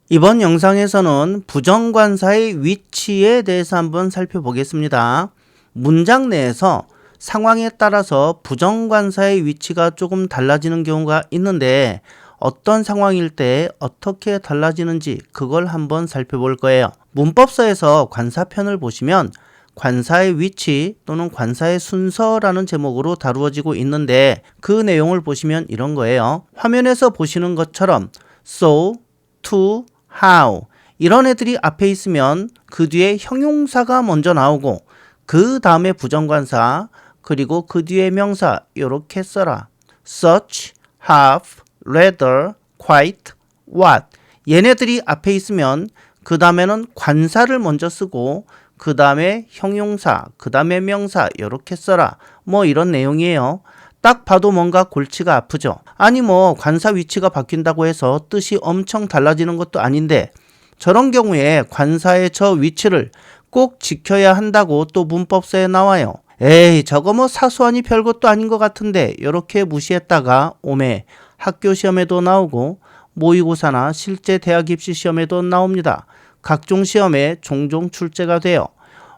이번 영상에서는 부정관사의 위치에 대해서 한번 살펴보겠습니다. 문장 내에서 상황에 따라서 부정관사의 위치가 조금 달라지는 경우가 있는데 어떤 상황일 때 어떻게 달라지는지 그걸 한번 살펴볼 거예요. 문법서에서 관사편을 보시면 관사의 위치 또는 관사의 순서라는 제목으로 다루어지고 있는데 그 내용을 보시면 이런 거예요. 화면에서 보시는 것처럼 so, to, how 이런 애들이 앞에 있으면 그 뒤에 형용사가 먼저 나오고 그 다음에 부정관사 그리고 그 뒤에 명사 이렇게 써라. such, have, rather, quite, what 얘네들이 앞에 있으면 그 다음에는 관사를 먼저 쓰고 그 다음에 형용사, 그 다음에 명사 이렇게 써라. 뭐 이런 내용이에요. 딱 봐도 뭔가 골치가 아프죠. 아니 뭐 관사 위치가 바뀐다고 해서 뜻이 엄청 달라지는 것도 아닌데 저런 경우에 관사의 저 위치를 꼭 지켜야 한다고 또 문법서에 나와요. 에이 저거 뭐 사소하니 별것도 아닌 것 같은데 이렇게 무시했다가 오매 학교 시험에도 나오고 모의고사나 실제 대학 입시 시험에도 나옵니다. 각종 시험에 종종 출제가 돼요.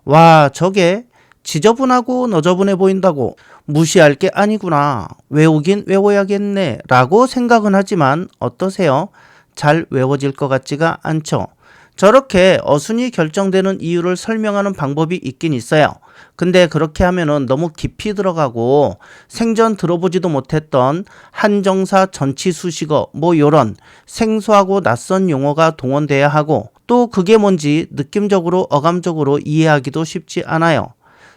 와 저게 지저분하고 너저분해 보인다고 무시할 게 아니구나. 외우긴 외워야겠네 라고 생각은 하지만 어떠세요? 잘 외워질 것 같지가 않죠. 저렇게 어순이 결정되는 이유를 설명하는 방법이 있긴 있어요. 근데 그렇게 하면은 너무 깊이 들어가고 생전 들어보지도 못했던 한정사 전치수식어 뭐 요런 생소하고 낯선 용어가 동원돼야 하고 또 그게 뭔지 느낌적으로 어감적으로 이해하기도 쉽지 않아요.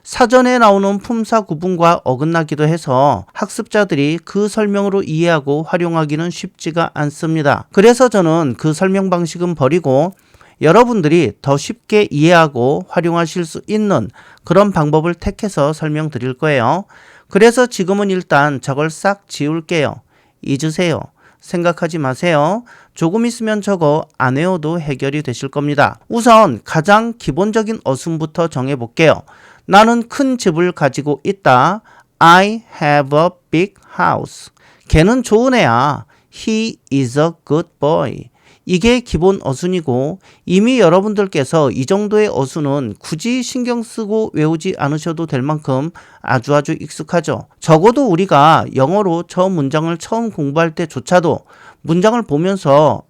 사전에 나오는 품사 구분과 어긋나기도 해서 학습자들이 그 설명으로 이해하고 활용하기는 쉽지가 않습니다. 그래서 저는 그 설명 방식은 버리고 여러분들이 더 쉽게 이해하고 활용하실 수 있는 그런 방법을 택해서 설명드릴 거예요. 그래서 지금은 일단 저걸 싹 지울게요. 잊으세요. 생각하지 마세요. 조금 있으면 저거 안 외워도 해결이 되실 겁니다. 우선 가장 기본적인 어순부터 정해볼게요. 나는 큰 집을 가지고 있다. I have a big house. 걔는 좋은 애야. He is a good boy. 이게 기본 어순이고 이미 여러분들께서 이 정도의 어순은 굳이 신경 쓰고 외우지 않으셔도 될 만큼 아주 익숙하죠. 적어도 우리가 영어로 저 문장을 처음 공부할 때조차도 문장을 보면서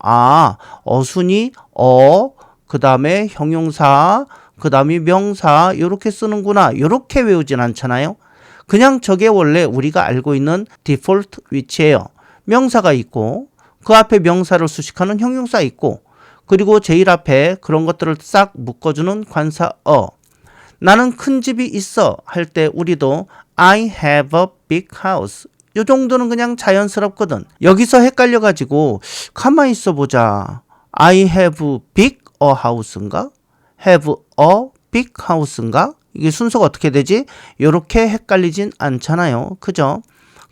어순이 그 다음에 형용사, 그 다음에 명사 이렇게 쓰는구나 이렇게 외우진 않잖아요. 그냥 저게 원래 우리가 알고 있는 디폴트 위치예요. 명사가 있고 그 앞에 명사를 수식하는 형용사 있고 그리고 제일 앞에 그런 것들을 싹 묶어주는 관사 나는 큰 집이 있어 할 때 우리도 I have a big house 이 정도는 그냥 자연스럽거든. 여기서 헷갈려가지고 가만히 있어 보자. I have big a house인가? have a big house인가? 이게 순서가 어떻게 되지? 이렇게 헷갈리진 않잖아요. 그죠?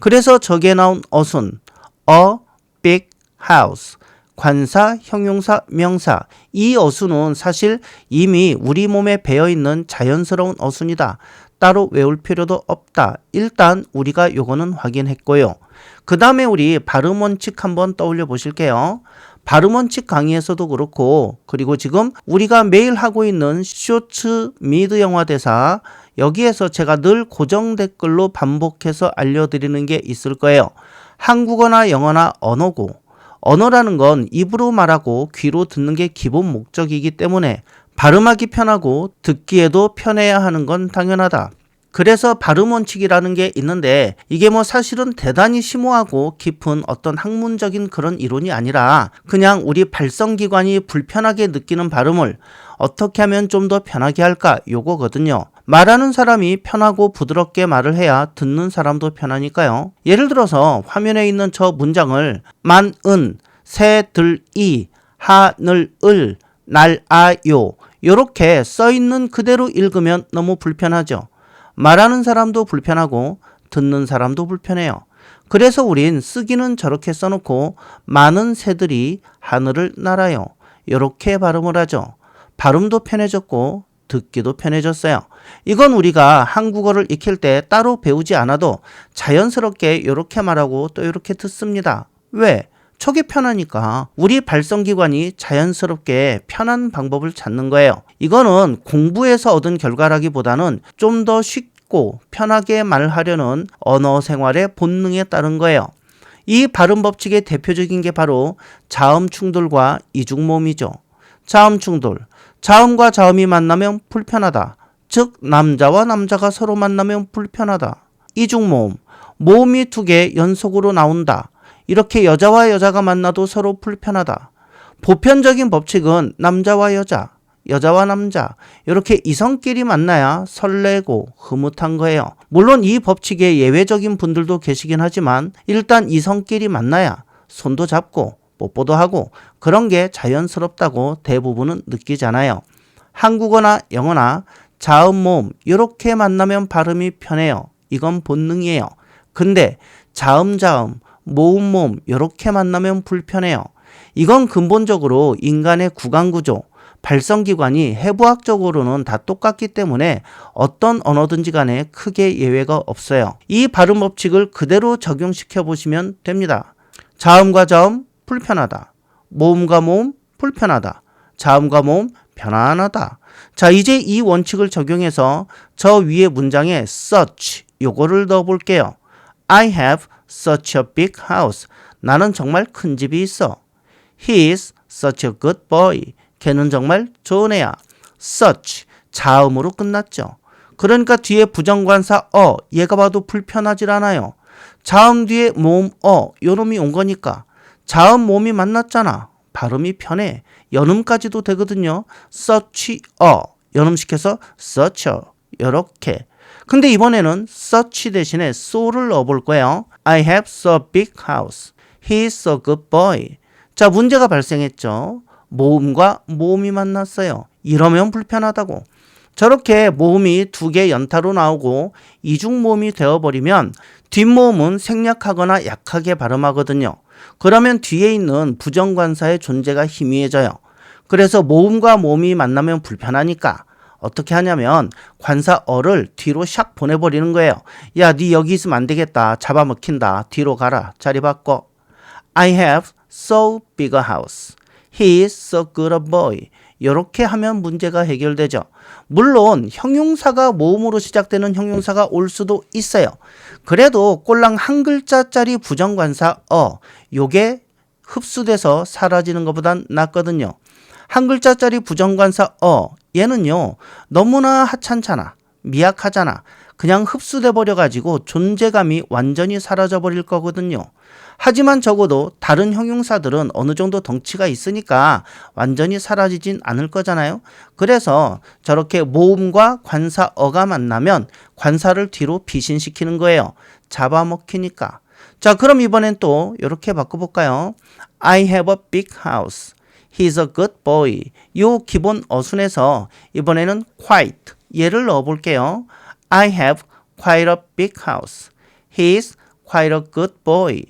그래서 저기에 나온 어순 a big house 관사, 형용사, 명사 이 어순은 사실 이미 우리 몸에 배어있는 자연스러운 어순이다. 따로 외울 필요도 없다. 일단 우리가 요거는 확인했고요. 그 다음에 우리 발음 원칙 한번 떠올려 보실게요. 발음 원칙 강의에서도 그렇고 그리고 지금 우리가 매일 하고 있는 쇼츠 미드 영화 대사 여기에서 제가 늘 고정 댓글로 반복해서 알려드리는 게 있을 거예요. 한국어나 영어나 언어고 언어라는 건 입으로 말하고 귀로 듣는 게 기본 목적이기 때문에 발음하기 편하고 듣기에도 편해야 하는 건 당연하다. 그래서 발음 원칙이라는 게 있는데 이게 뭐 사실은 대단히 심오하고 깊은 어떤 학문적인 그런 이론이 아니라 그냥 우리 발성기관이 불편하게 느끼는 발음을 어떻게 하면 좀 더 편하게 할까 요거거든요. 말하는 사람이 편하고 부드럽게 말을 해야 듣는 사람도 편하니까요. 예를 들어서 화면에 있는 저 문장을 만은, 새들이, 하늘을, 날아요 이렇게 써있는 그대로 읽으면 너무 불편하죠. 말하는 사람도 불편하고 듣는 사람도 불편해요. 그래서 우린 쓰기는 저렇게 써놓고 많은 새들이 하늘을 날아요. 이렇게 발음을 하죠. 발음도 편해졌고 듣기도 편해졌어요. 이건 우리가 한국어를 익힐 때 따로 배우지 않아도 자연스럽게 이렇게 말하고 또 이렇게 듣습니다. 왜? 저게 편하니까 우리 발성기관이 자연스럽게 편한 방법을 찾는 거예요. 이거는 공부에서 얻은 결과라기보다는 좀 더 쉽고 편하게 말하려는 언어 생활의 본능에 따른 거예요. 이 발음 법칙의 대표적인 게 바로 자음 충돌과 이중모음이죠. 자음 충돌. 자음과 자음이 만나면 불편하다. 즉 남자와 남자가 서로 만나면 불편하다. 이중모음. 모음이 2개 연속으로 나온다. 이렇게 여자와 여자가 만나도 서로 불편하다. 보편적인 법칙은 남자와 여자, 여자와 남자 이렇게 이성끼리 만나야 설레고 흐뭇한 거예요. 물론 이 법칙에 예외적인 분들도 계시긴 하지만 일단 이성끼리 만나야 손도 잡고 뽀뽀도 하고 그런 게 자연스럽다고 대부분은 느끼잖아요. 한국어나 영어나 자음 모음 이렇게 만나면 발음이 편해요. 이건 본능이에요. 근데 자음 모음 모음 이렇게 만나면 불편해요. 이건 근본적으로 인간의 구강구조, 발성기관이 해부학적으로는 다 똑같기 때문에 어떤 언어든지 간에 크게 예외가 없어요. 이 발음 법칙을 그대로 적용시켜 보시면 됩니다. 자음과 자음 불편하다. 모음과 모음 불편하다. 자음과 모음 편안하다. 자, 이제 이 원칙을 적용해서 저 위에 문장에 such 요거를 넣어 볼게요. I have such a big house. 나는 정말 큰 집이 있어. He is such a good boy. 걔는 정말 좋은 애야. such 자음으로 끝났죠. 그러니까 뒤에 부정관사 얘가 봐도 불편하질 않아요. 자음 뒤에 모음 요놈이 온 거니까 자음 모음이 만났잖아. 발음이 편해. 연음까지도 되거든요. such 연음시켜서 such 요렇게. 근데 이번에는 such 대신에 so를 넣어볼 거예요. I have so big house. He is so good boy. 자, 문제가 발생했죠. 모음과 모음이 만났어요. 이러면 불편하다고. 저렇게 모음이 2개 연타로 나오고 이중모음이 되어버리면 뒷모음은 생략하거나 약하게 발음하거든요. 그러면 뒤에 있는 부정관사의 존재가 희미해져요. 그래서 모음과 모음이 만나면 불편하니까 어떻게 하냐면 관사 어를 뒤로 샥 보내버리는 거예요. 야, 네 여기 있으면 안 되겠다. 잡아먹힌다. 뒤로 가라. 자리 바꿔. I have so big a house. He is so good a boy. 이렇게 하면 문제가 해결되죠. 물론 형용사가 모음으로 시작되는 형용사가 올 수도 있어요. 그래도 꼴랑 한 글자짜리 부정관사 요게 흡수돼서 사라지는 것보단 낫거든요. 한 글자짜리 부정관사 얘는요 너무나 하찮잖아. 미약하잖아. 그냥 흡수돼 버려가지고 존재감이 완전히 사라져 버릴 거거든요. 하지만 적어도 다른 형용사들은 어느 정도 덩치가 있으니까 완전히 사라지진 않을 거잖아요. 그래서 저렇게 모음과 관사 어가 만나면 관사를 뒤로 비신시키는 거예요. 잡아먹히니까. 자, 그럼 이번엔 또 이렇게 바꿔볼까요? I have a big house. He's a good boy. 요 기본 어순에서 이번에는 quite 얘를 넣어볼게요. I have quite a big house. He's quite a good boy.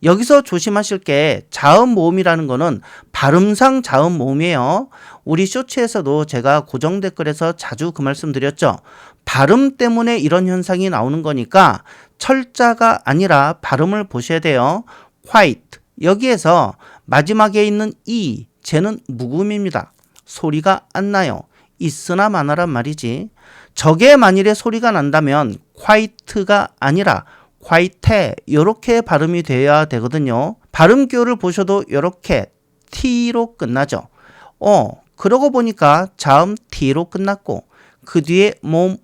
여기서 조심하실 게 자음 모음이라는 거는 발음상 자음 모음이에요. 우리 쇼츠에서도 제가 고정 댓글에서 자주 그 말씀 드렸죠. 발음 때문에 이런 현상이 나오는 거니까 철자가 아니라 발음을 보셔야 돼요. quite 여기에서 마지막에 있는 이 쟤는 묵음입니다. 소리가 안 나요. 있으나 마나란 말이지. 저게 만일에 소리가 난다면 quite가 아니라 quite 이렇게 발음이 돼야 되거든요. 발음교를 보셔도 이렇게 t로 끝나죠. 그러고 보니까 자음 t로 끝났고 그 뒤에 모음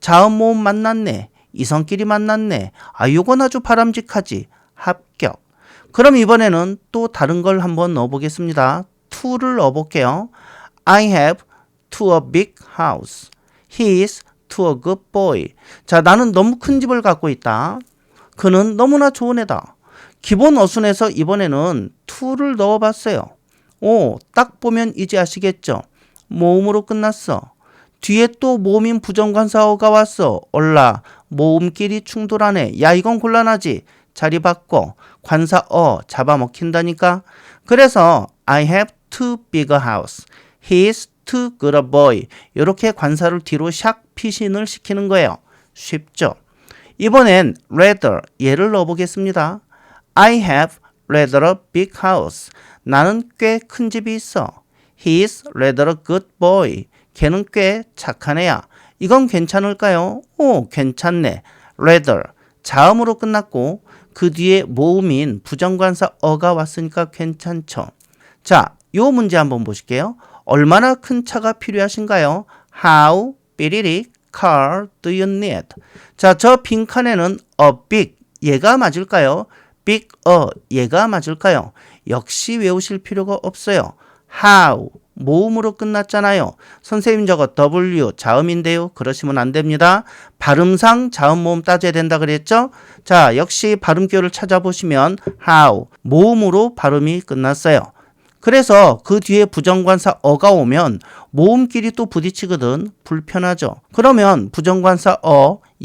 자음 모음 만났네. 이성끼리 만났네. 요건 아주 바람직하지. 합격. 그럼 이번에는 또 다른 걸 한번 넣어보겠습니다. to를 넣어볼게요. I have to a big house. He is to a good boy. 자, 나는 너무 큰 집을 갖고 있다. 그는 너무나 좋은 애다. 기본 어순에서 이번에는 to를 넣어봤어요. 딱 보면 이제 아시겠죠? 모음으로 끝났어. 뒤에 또 모음인 부정관사어가 왔어. 올라. 모음끼리 충돌하네. 야, 이건 곤란하지. 자리 바꿔. 관사어 잡아먹힌다니까. 그래서 I have too big a house. He is too good a boy. 이렇게 관사를 뒤로 샥 피신을 시키는 거예요. 쉽죠? 이번엔 rather 얘를 넣어보겠습니다. I have rather a big house. 나는 꽤 큰 집이 있어. He's rather a good boy. 걔는 꽤 착한 애야. 이건 괜찮을까요? 오, 괜찮네. rather. 자음으로 끝났고 그 뒤에 모음인 부정관사 어가 왔으니까 괜찮죠. 자, 요 문제 한번 보실게요. 얼마나 큰 차가 필요하신가요? How big car do you need? 자, 저 빈칸에는 a big 얘가 맞을까요? big 얘가 맞을까요? 역시 외우실 필요가 없어요. How 모음으로 끝났잖아요. 선생님 저거 W 자음인데요. 그러시면 안 됩니다. 발음상 자음 모음 따져야 된다 그랬죠? 자, 역시 발음교를 찾아보시면 how 모음으로 발음이 끝났어요. 그래서 그 뒤에 부정관사 어가 오면 모음끼리 또 부딪히거든. 불편하죠. 그러면 부정관사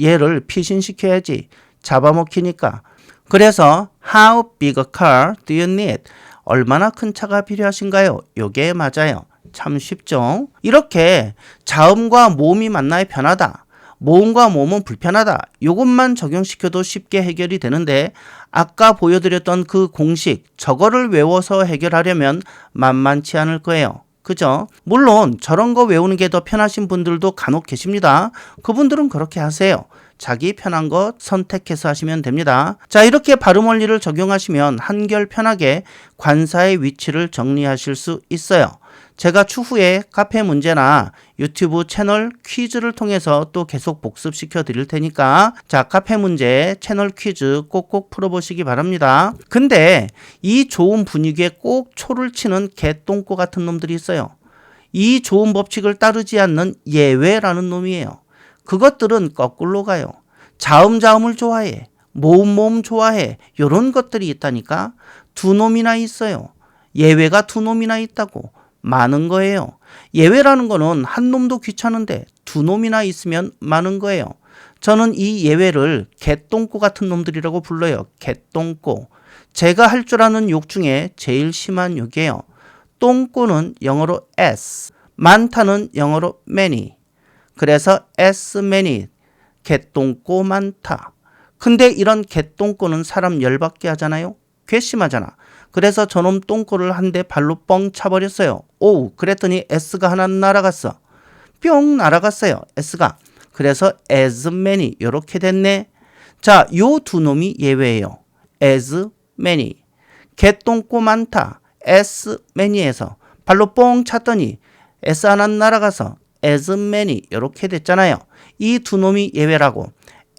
얘를 피신시켜야지. 잡아먹히니까. 그래서 how big a car do you need? 얼마나 큰 차가 필요하신가요? 요게 맞아요. 참 쉽죠? 이렇게 자음과 모음이 만나야 편하다. 모음과 모음은 불편하다. 요것만 적용시켜도 쉽게 해결이 되는데 아까 보여드렸던 그 공식 저거를 외워서 해결하려면 만만치 않을 거예요. 그죠? 물론 저런 거 외우는 게 더 편하신 분들도 간혹 계십니다. 그분들은 그렇게 하세요. 자기 편한 것 선택해서 하시면 됩니다. 자, 이렇게 발음 원리를 적용하시면 한결 편하게 관사의 위치를 정리하실 수 있어요. 제가 추후에 카페 문제나 유튜브 채널 퀴즈를 통해서 또 계속 복습시켜 드릴 테니까 자, 카페 문제 채널 퀴즈 꼭꼭 풀어보시기 바랍니다. 근데 이 좋은 분위기에 꼭 초를 치는 개똥꼬 같은 놈들이 있어요. 이 좋은 법칙을 따르지 않는 예외라는 놈이에요. 그것들은 거꾸로 가요. 자음을 좋아해. 모음 좋아해. 이런 것들이 있다니까. 두 놈이나 있어요. 예외가 두 놈이나 있다고. 많은 거예요. 예외라는 거는 한 놈도 귀찮은데 두 놈이나 있으면 많은 거예요. 저는 이 예외를 개똥꼬 같은 놈들이라고 불러요. 개똥꼬. 제가 할 줄 아는 욕 중에 제일 심한 욕이에요. 똥꼬는 영어로 s, 많다는 영어로 many. 그래서 as many, 개똥꼬 많다. 근데 이런 개똥꼬는 사람 열받게 하잖아요. 괘씸하잖아. 그래서 저놈 똥꼬를 한 대 발로 뻥 차버렸어요. 오, 그랬더니 S가 하나 날아갔어. 뿅 날아갔어요. S가. 그래서 as many 이렇게 됐네. 자, 요 두 놈이 예외예요. as many. 개똥꼬 많다. as many에서 발로 뻥 찼더니 S 하나 날아가서 as many 이렇게 됐잖아요. 이 두 놈이 예외라고.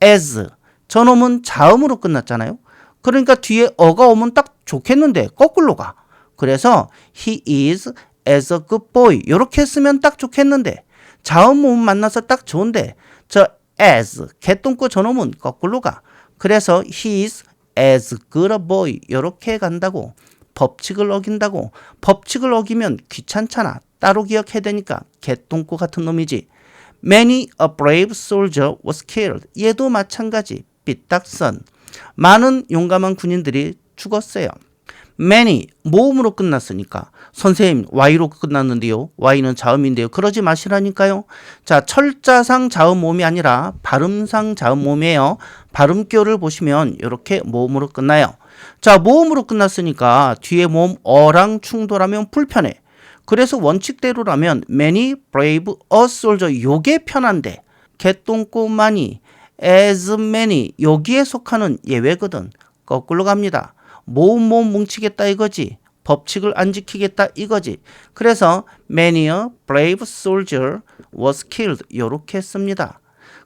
as 저놈은 자음으로 끝났잖아요. 그러니까 뒤에 어가 오면 딱 좋겠는데 거꾸로 가. 그래서 he is as a good boy 이렇게 쓰면 딱 좋겠는데 자음 모음 만나서 딱 좋은데 저 as 개똥꼬 저놈은 거꾸로 가. 그래서 he is as good a boy 이렇게 간다고. 법칙을 어긴다고. 법칙을 어기면 귀찮잖아. 따로 기억해야 되니까 개똥꼬 같은 놈이지. Many a brave soldier was killed. 얘도 마찬가지. 삐딱선. 많은 용감한 군인들이 죽었어요. many 모음으로 끝났으니까 선생님 y로 끝났는데요. y는 자음인데요. 그러지 마시라니까요. 자, 철자상 자음 모음이 아니라 발음상 자음 모음이에요. 발음교를 보시면 이렇게 모음으로 끝나요. 자, 모음으로 끝났으니까 뒤에 모음 어랑 충돌하면 불편해. 그래서 원칙대로라면 many brave a soldier 요게 편한데 개똥꼬 많이 as many 여기에 속하는 예외거든. 거꾸로 갑니다. 모음 뭉치겠다 이거지. 법칙을 안 지키겠다 이거지. 그래서 many a brave soldier was killed 이렇게 씁니다.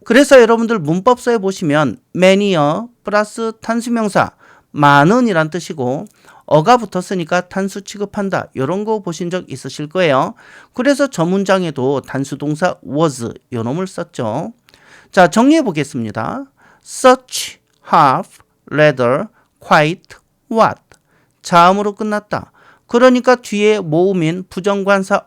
그래서 여러분들 문법서에 보시면 many a 플러스 단수명사 많은 이란 뜻이고 어가 붙었으니까 단수 취급한다. 이런 거 보신 적 있으실 거예요. 그래서 저 문장에도 단수동사 was 요 놈을 썼죠. 자, 정리해 보겠습니다. such, half, rather, quite, what. 자음으로 끝났다. 그러니까 뒤에 모음인 부정관사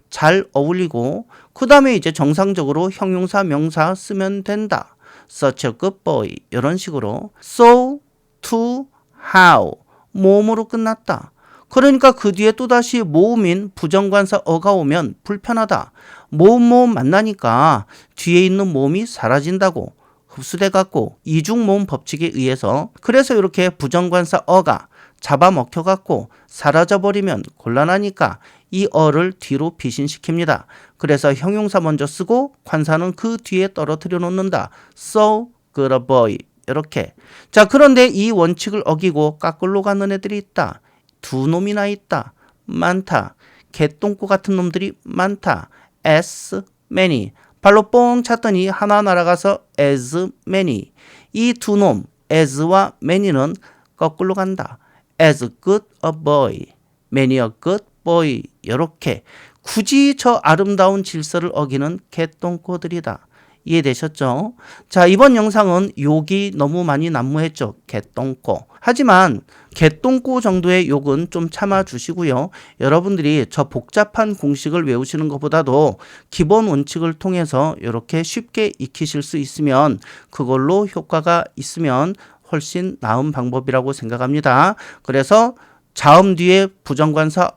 잘 어울리고 그 다음에 이제 정상적으로 형용사 명사 쓰면 된다. such a good boy 이런 식으로 so, to, how 모음으로 끝났다. 그러니까 그 뒤에 또다시 모음인 부정관사 어가 오면 불편하다. 모음 만나니까 뒤에 있는 모음이 사라진다고. 흡수돼 갖고 이중 모음 법칙에 의해서 그래서 이렇게 부정관사 어가 잡아먹혀갖고 사라져버리면 곤란하니까 이 어를 뒤로 피신시킵니다. 그래서 형용사 먼저 쓰고 관사는 그 뒤에 떨어뜨려 놓는다. So good a boy. 이렇게. 자, 그런데 이 원칙을 어기고 까꿀로 가는 애들이 있다. 두 놈이나 있다. 많다. 개똥꼬 같은 놈들이 많다. as many. 발로 뽕 찼더니 하나 날아가서 as many. 이 두 놈 as와 many는 거꾸로 간다. as good a boy, many a good boy. 이렇게 굳이 저 아름다운 질서를 어기는 개똥꼬들이다. 이해되셨죠? 자, 이번 영상은 욕이 너무 많이 난무했죠. 개똥꼬. 하지만 개똥꼬 정도의 욕은 좀 참아주시고요. 여러분들이 저 복잡한 공식을 외우시는 것보다도 기본 원칙을 통해서 이렇게 쉽게 익히실 수 있으면 그걸로 효과가 있으면 훨씬 나은 방법이라고 생각합니다. 그래서 자음 뒤에 부정관사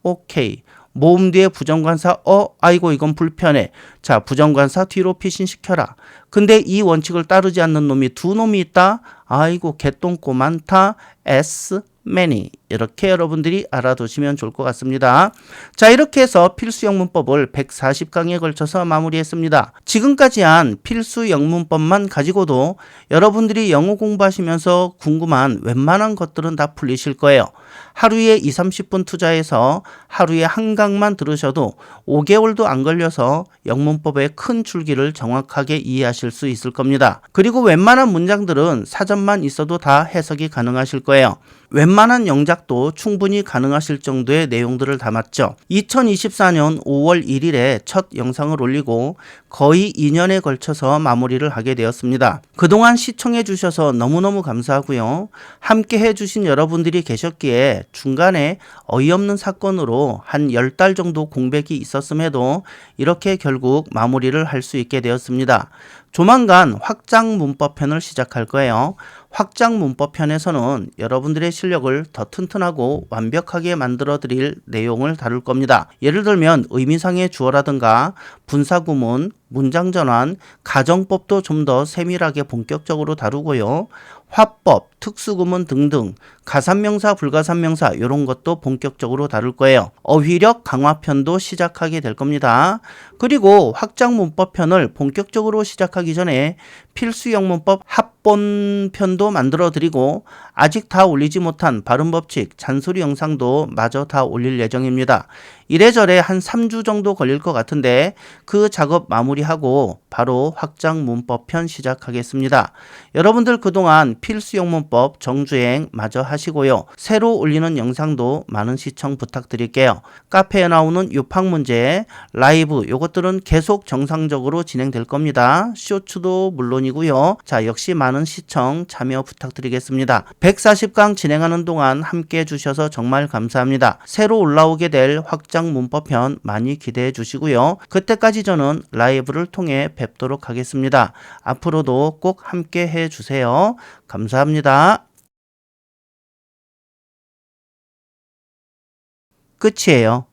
오케이. 모음 뒤에 부정관사 아이고 이건 불편해. 자, 부정관사 뒤로 피신시켜라. 근데 이 원칙을 따르지 않는 놈이 두 놈이 있다. 아이고 개똥꼬 많다. as many. 이렇게 여러분들이 알아두시면 좋을 것 같습니다. 자, 이렇게 해서 필수 영문법을 140강에 걸쳐서 마무리했습니다. 지금까지 한 필수 영문법만 가지고도 여러분들이 영어 공부하시면서 궁금한 웬만한 것들은 다 풀리실 거예요. 하루에 20-30분 투자해서 하루에 한 강만 들으셔도 5개월도 안 걸려서 영문법의 큰 줄기를 정확하게 이해하실 수 있을 겁니다. 그리고 웬만한 문장들은 사전만 있어도 다 해석이 가능하실 거예요. 웬만한 영작도 충분히 가능하실 정도의 내용들을 담았죠. 2024년 5월 1일에 첫 영상을 올리고 거의 2년에 걸쳐서 마무리를 하게 되었습니다. 그동안 시청해 주셔서 너무너무 감사하고요. 함께 해주신 여러분들이 계셨기에 중간에 어이없는 사건으로 한 10달 정도 공백이 있었음에도 이렇게 결국 마무리를 할 수 있게 되었습니다. 조만간 확장 문법편을 시작할 거예요. 확장 문법편에서는 여러분들의 실력을 더 튼튼하고 완벽하게 만들어 드릴 내용을 다룰 겁니다. 예를 들면 의미상의 주어라든가 분사구문, 문장전환, 가정법도 좀 더 세밀하게 본격적으로 다루고요. 화법, 특수구문 등등 가산명사, 불가산명사 이런 것도 본격적으로 다룰 거예요. 어휘력 강화편도 시작하게 될 겁니다. 그리고 확장 문법편을 본격적으로 시작하기 전에 필수 영문법 합본편도 만들어 드리고 아직 다 올리지 못한 발음법칙, 잔소리 영상도 마저 다 올릴 예정입니다. 이래저래 한 3주 정도 걸릴 것 같은데 그 작업 마무리하고 바로 확장 문법편 시작하겠습니다. 여러분들 그동안 필수 영문법 정주행 마저 하시고요. 새로 올리는 영상도 많은 시청 부탁드릴게요. 카페에 나오는 요팍 문제, 라이브 요것들은 계속 정상적으로 진행될 겁니다. 쇼츠도 물론이고요. 자, 역시 많은 시청 참여 부탁드리겠습니다. 140강 진행하는 동안 함께 해주셔서 정말 감사합니다. 새로 올라오게 될 확장 문법편 많이 기대해 주시고요. 그때까지 저는 라이브를 통해 뵙도록 하겠습니다. 앞으로도 꼭 함께 해주세요. 감사합니다. 끝이에요.